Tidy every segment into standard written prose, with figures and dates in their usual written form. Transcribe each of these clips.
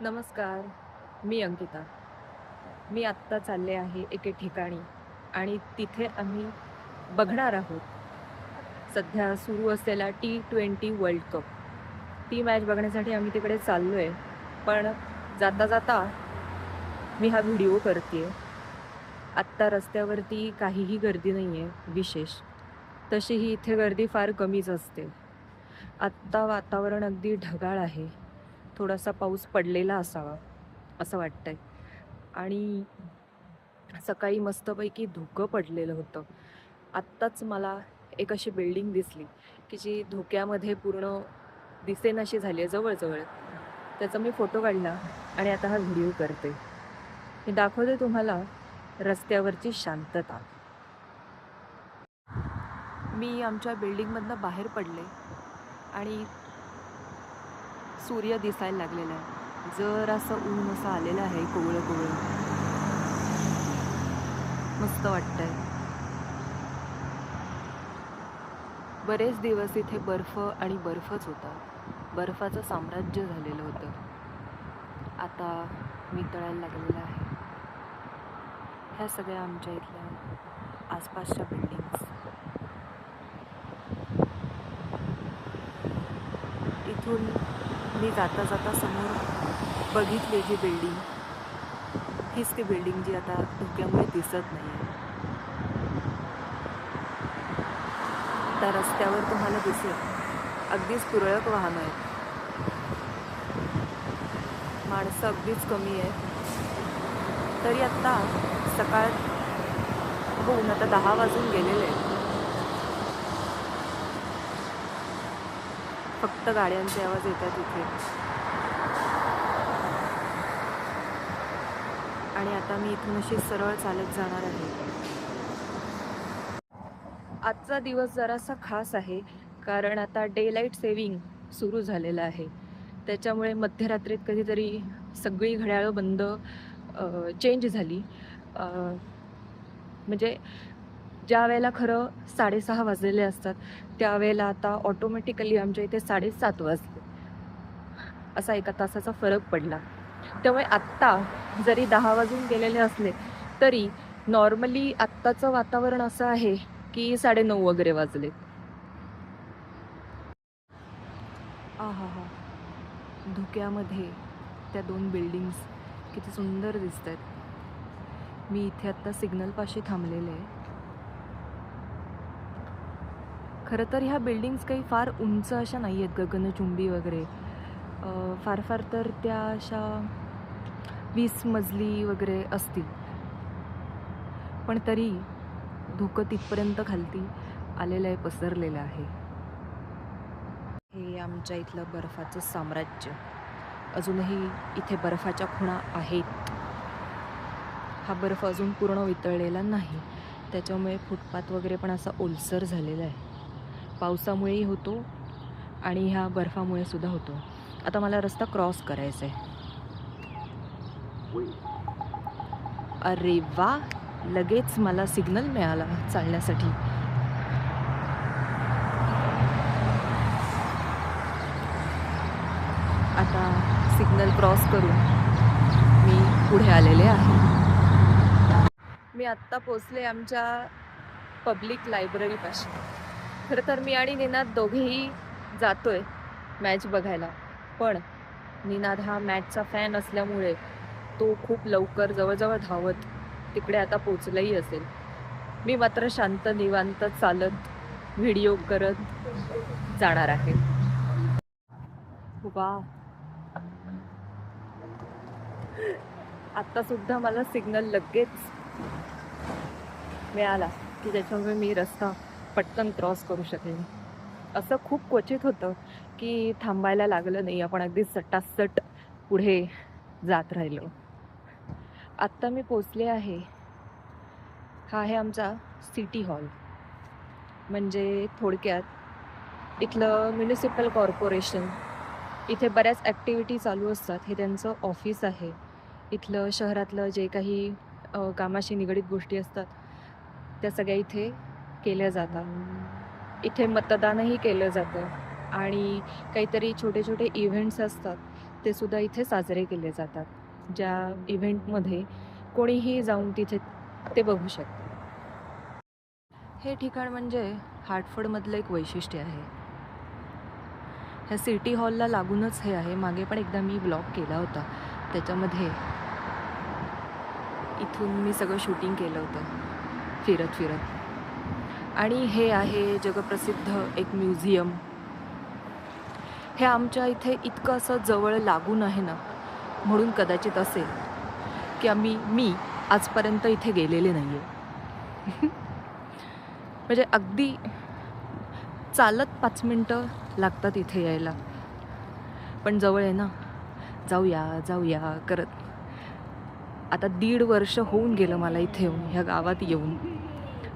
नमस्कार. मी अंकिता. मी आत्ता चालले आहे एके ठिकाणी आणि तिथे आम्ही बघणार आहोत सध्या सुरू असलेला T20 वर्ल्ड कप. ती मॅच बघण्यासाठी आम्ही तिकडे चाललो आहे. पण जाता-जाता मी हा व्हिडिओ करते आहे. आत्ता रस्त्यावरती काहीही गर्दी नाही आहे विशेष. तशीही इथे गर्दी फार कमीच असते. आत्ता वातावरण अगदी ढगाळ आहे. थोडासा पाऊस पडलेला असावा असं वाटतंय. आणि सकाळी मस्तपैकी धुकं पडलेलं होतं. आत्ताच मला एक अशी बिल्डिंग दिसली की जी धुक्यामध्ये पूर्ण दिसेनाशी झाली आहे जवळ-जवळ. त्याचा मी फोटो काढला आणि आता हा व्हिडिओ करते. मी दाखवते तुम्हाला रस्त्यावरची शांतता. मी आमच्या बिल्डिंगमधनं बाहेर पडले आणि सूर्य दिसायला लागलेला आहे. जरासं ऊन असं आलेलं आहे कोवळं-कोवळं. मस्त वाटतंय. बरेच दिवस इथे बर्फ आणि बर्फच होता. बर्फाचं साम्राज्य झालेलं होतं. आता वितळायला लागलेलं आहे. ह्या सगळ्या आमच्या इथल्या आसपासच्या बिल्डिंग्स. इथून मी जाता जाता समोर बघितली जी बिल्डिंग, हीच ती बिल्डिंग जी आता धुक्यामुळे दिसत नाही आहे. त्या रस्त्यावर तुम्हाला दिसेल अगदीच तुरळक वाहनं आहेत. माणसं अगदीच कमी आहेत. तरी आत्ता सकाळ होऊन आता 10 वाजून गेलेले आहेत. फक्त गाड्यांचे आवाज येतात इथे. आणि आता मी इथून अशी सरळ चालत जाणार आहे. आजचा दिवस जरासा खास आहे कारण आता डे लाईट सेव्हिंग सुरू झालेलं आहे. त्याच्यामुळे मध्यरात्रीत कधीतरी सगळी घड्याळं बंद चेंज झाली. म्हणजे ज्या वेळेला खरं 6:30 वाजलेले असतात त्यावेळेला आता ऑटोमॅटिकली आमच्या इथे 7:30 वाजले. असा 1 तासाचा फरक पडला. त्यामुळे आत्ता जरी 10 वाजून गेलेले असले तरी नॉर्मली आत्ताचं वातावरण असं आहे की 9:30 वगैरे वाजले. आहाहा, धुक्यामध्ये त्या 2 बिल्डिंग्स किती सुंदर दिसत आहेत. मी इथे आत्ता सिग्नलपाशी थांबलेले आहे. खरं तर ह्या बिल्डिंग्स काही फार उंच अशा नाही आहेत गगनचुंबी वगैरे. फार फार तर त्या अशा 20 मजली वगैरे असतील. पण तरी धुकं तिथपर्यंत खालती आलेलं आहे, पसरलेलं आहे. हे आमच्या इथलं बर्फाचं साम्राज्य. अजूनही इथे बर्फाच्या खुणा आहेत. हा बर्फ अजून पूर्ण वितळलेला नाही. त्याच्यामुळे फुटपाथ वगैरे पण असा ओलसर झालेला आहे. पावसामुळेही होतो आणि ह्या बर्फामुळे सुद्धा होतो. आता मला रस्ता क्रॉस करायचा आहे. अरे वा, लगेच मला सिग्नल मिळाला चालण्यासाठी. आता सिग्नल क्रॉस करून मी पुढे आलेले आहे. मी आत्ता पोचले आमच्या पब्लिक लायब्ररीपाशी. खरं तर मी आणि निनाद दोघेही जातोय मॅच बघायला. पण निनाद हा मॅचचा फॅन असल्यामुळे तो खूप लवकर जवळजवळ धावत तिकडे आता पोचलाही असेल. मी मात्र शांत निवांत चालत व्हिडिओ करत जाणार आहे. वा, आत्ता सुद्धा मला सिग्नल लगेच मिळाला की त्याच्यामुळे मी रस्ता पटकन क्रॉस करू शकेन. असं खूप क्वचित होतं की थांबायला लागलं नाही, आपण अगदी सटासट पुढे जात राहिलो. आत्ता मी पोचले आहे. हा आहे आमचा सिटी हॉल. म्हणजे थोडक्यात इथलं म्युनिसिपल कॉर्पोरेशन. इथे बऱ्याच ॲक्टिव्हिटी चालू असतात. हे त्यांचं ऑफिस आहे. इथलं शहरातलं जे काही कामाशी निगडीत गोष्टी असतात त्या सगळ्या इथे केल्या जातात. इथे मतदानही केलं जातं आणि काहीतरी छोटे छोटे इव्हेंट्स असतात ते सुद्धा इथे साजरे केले जातात. ज्या इव्हेंटमध्ये कोणीही जाऊन तिथे ते बघू शकते. हे ठिकाण म्हणजे हार्टफोर्डमधलं एक वैशिष्ट्य आहे. ह्या सिटी हॉलला लागूनच हे आहे. मागे पण एकदा मी ब्लॉग केला होता, त्याच्यामध्ये इथून मी सगळं शूटिंग केलं होतं फिरत फिरत. आणि हे आहे जगप्रसिद्ध एक म्युझियम. हे आमच्या इथे इतकं असं जवळ लागून आहे ना, म्हणून कदाचित असेल की मी आजपर्यंत इथे गेलेले नाही आहे. म्हणजे अगदी चालत 5 मिनटं लागतात इथे यायला, पण जवळ आहे ना, जाऊया करत. आता 1.5 वर्ष होऊन गेलं मला इथे येऊन, ह्या गावात येऊन,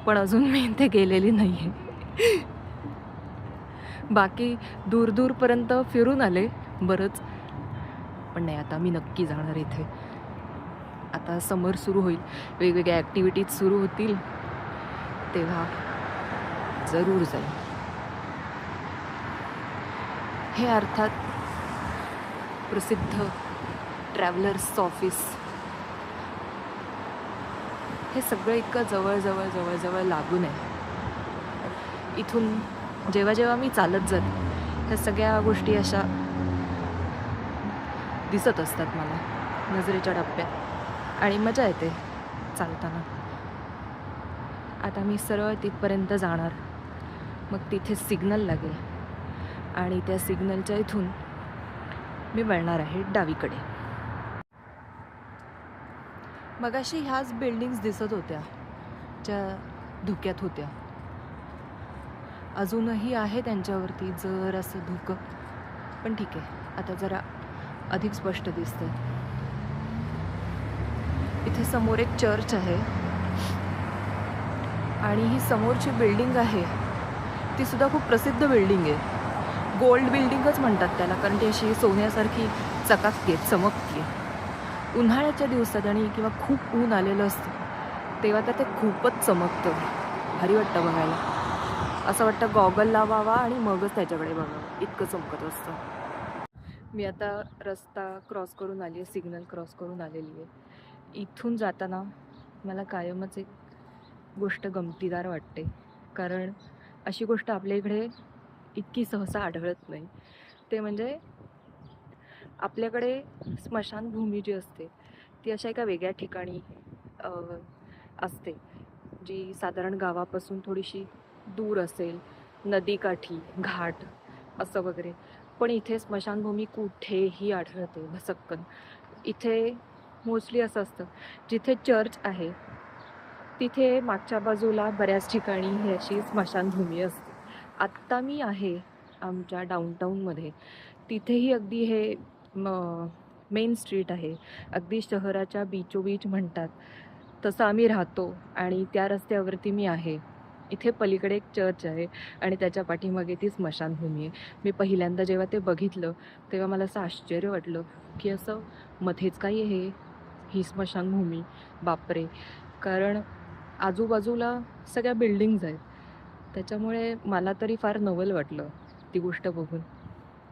पण अजून मी इथे गेलेली नाही आहे. बाकी दूरपर्यंत फिरून आले बरंच, पण नाही, आता मी नक्की जाणार इथे. आता समर सुरू होईल, वेगवेगळ्या ॲक्टिव्हिटीज सुरू होतील, तेव्हा जरूर जाईल. हे अर्थात प्रसिद्ध ट्रॅव्हलर्स ऑफिस. हे सगळं इतकं जवळ लागून आहे. इथून जेव्हा मी चालत जाते, ह्या सगळ्या गोष्टी अशा दिसत असतात मला नजरेच्या टप्प्यात, आणि मजा येते चालताना. आता मी सरळ तिथपर्यंत जाणार, मग तिथे सिग्नल लागेल आणि त्या सिग्नलच्या इथून मी वळणार आहे डावीकडे. मगाशी ह्याच बिल्डिंग्स दिसत होत्या ज्या धुक्यात होत्या. अजूनही आहे त्यांच्यावरती जर असं धुकं, पण ठीक आहे, आता जरा अधिक स्पष्ट दिसतंय. इथे समोर एक चर्च आहे, आणि ही समोरची बिल्डिंग आहे ती सुद्धा खूप प्रसिद्ध बिल्डिंग आहे. गोल्ड बिल्डिंगच म्हणतात त्याला, कारण ती अशी सोन्यासारखी चकाकते, चमकते. उन्हाळ्याच्या दिवसात आणि किंवा खूप ऊन आलेलं असतं तेव्हा तर ते खूपच चमकतं. भारी वाटतं बघायला. असं वाटतं गॉगल लावावा आणि मगच त्याच्याकडे बघावं, इतकं चमकत असतं. मी आता रस्ता क्रॉस करून आली आहे, सिग्नल क्रॉस करून आलेली आहे. इथून जाताना मला कायमच एक गोष्ट गमतीदार वाटते, कारण अशी गोष्ट आपल्या इकडे इतकी सहसा आढळत नाही. ते म्हणजे आपल्याकडे स्मशानभूमी जी असते ती अशा एका वेगळ्या ठिकाणी असते, जी साधारण गावापासून थोडीशी दूर असेल, नदीकाठी, घाट असं वगैरे. पण इथे स्मशानभूमी कुठेही आढळते भसक्कन. इथे मोस्टली असं असतं, जिथे चर्च आहे तिथे मागच्या बाजूला बऱ्याच ठिकाणी ही अशी स्मशानभूमी असते. आत्ता मी आहे आमच्या डाऊनटाऊनमध्ये, तिथेही अगदी हे मेन स्ट्रीट आहे, अगदी शहराच्या बीचोबीच म्हणतात तसं आम्ही राहतो, आणि त्या रस्त्यावरती मी आहे. इथे पलीकडे एक चर्च आहे आणि त्याच्या पाठीमागे ती स्मशानभूमी आहे. मी पहिल्यांदा जेव्हा ते बघितलं तेव्हा मला असं आश्चर्य वाटलं की असं मध्येच काही आहे ही स्मशानभूमी, बापरे. कारण आजूबाजूला सगळ्या बिल्डिंग्ज आहेत, त्याच्यामुळे मला तरी फार नवल वाटलं ती गोष्ट बघून.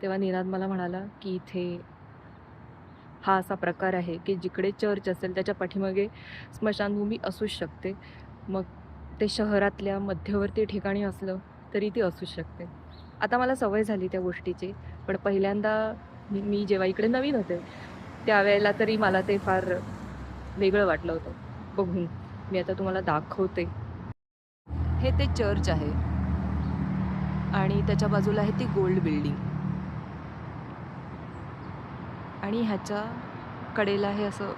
तेव्हा निनाद मला म्हणाला की इथे हा असा प्रकार आहे की जिकडे चर्च असेल त्याच्या पाठीमागे स्मशानभूमी असूच शकते. मग ते शहरातल्या मध्यवर्ती ठिकाणी असलं तरी ती असूच शकते. आता मला सवय झाली त्या गोष्टीची, पण पहिल्यांदा मी जेव्हा इकडे नवीन होते त्यावेळेला तरी मला ते फार वेगळं वाटलं होतं बघून. मी आता तुम्हाला दाखवते. हे ते चर्च आहे आणि त्याच्या बाजूला आहे ती गोल्ड बिल्डिंग, आणि ह्याच्या कडेला हे असं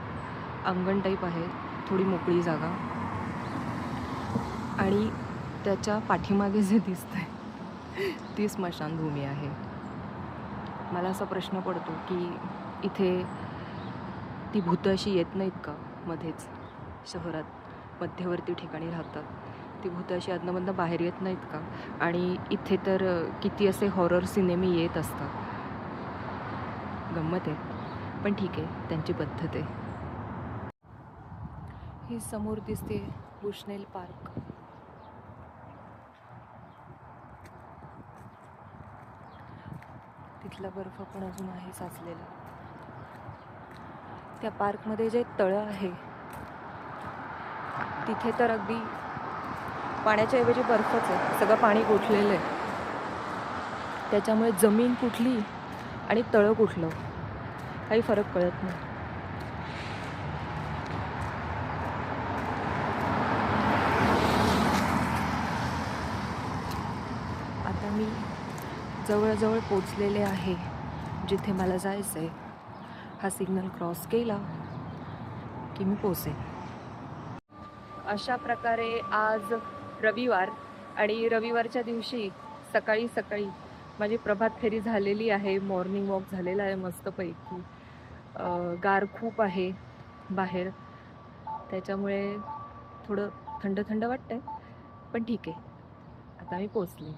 अंगण टाईप आहे, थोडी मोकळी जागा, आणि त्याच्या पाठीमागे जे दिसतंय ती स्मशानभूमी आहे. मला असा प्रश्न पडतो की इथे ती भूतं अशी येत नाहीत का मध्येच? शहरात मध्यवर्ती ठिकाणी राहतात ती भूतं अशी अधनमधनं बाहेर येत नाहीत का? आणि इथे तर किती असे हॉरर सिनेमे येत असतात. गंमत आहे, पण ठीक आहे, त्यांची पद्धत आहे. ही समोर दिसते बुशनेल पार्क. तिथला बर्फ पण अजून आहे साचलेला. त्या पार्कमध्ये जे तळं आहे तिथे तर अगदी पाण्याच्या ऐवजी बर्फच आहे, सगळं पाणी गोठलेलं आहे. त्याच्यामुळे जमीन कुठली आणि तळं कुठलं काही फरक कळत नाही. आता मी जवळजवळ पोचलेले आहे जिथे मला जायचं आहे. हा सिग्नल क्रॉस केला की मी पोचेन. अशा प्रकारे आज रविवार आणि रविवारच्या दिवशी सकाळी सकाळी माझी प्रभात फेरी झालेली आहे. मॉर्निंग वॉक झालेला आहे मस्तपैकी. गार खूप आहे बाहेर, त्याच्यामुळे थोडं थंड थंड वाटतंय, पण ठीक आहे. आता मी पोचले.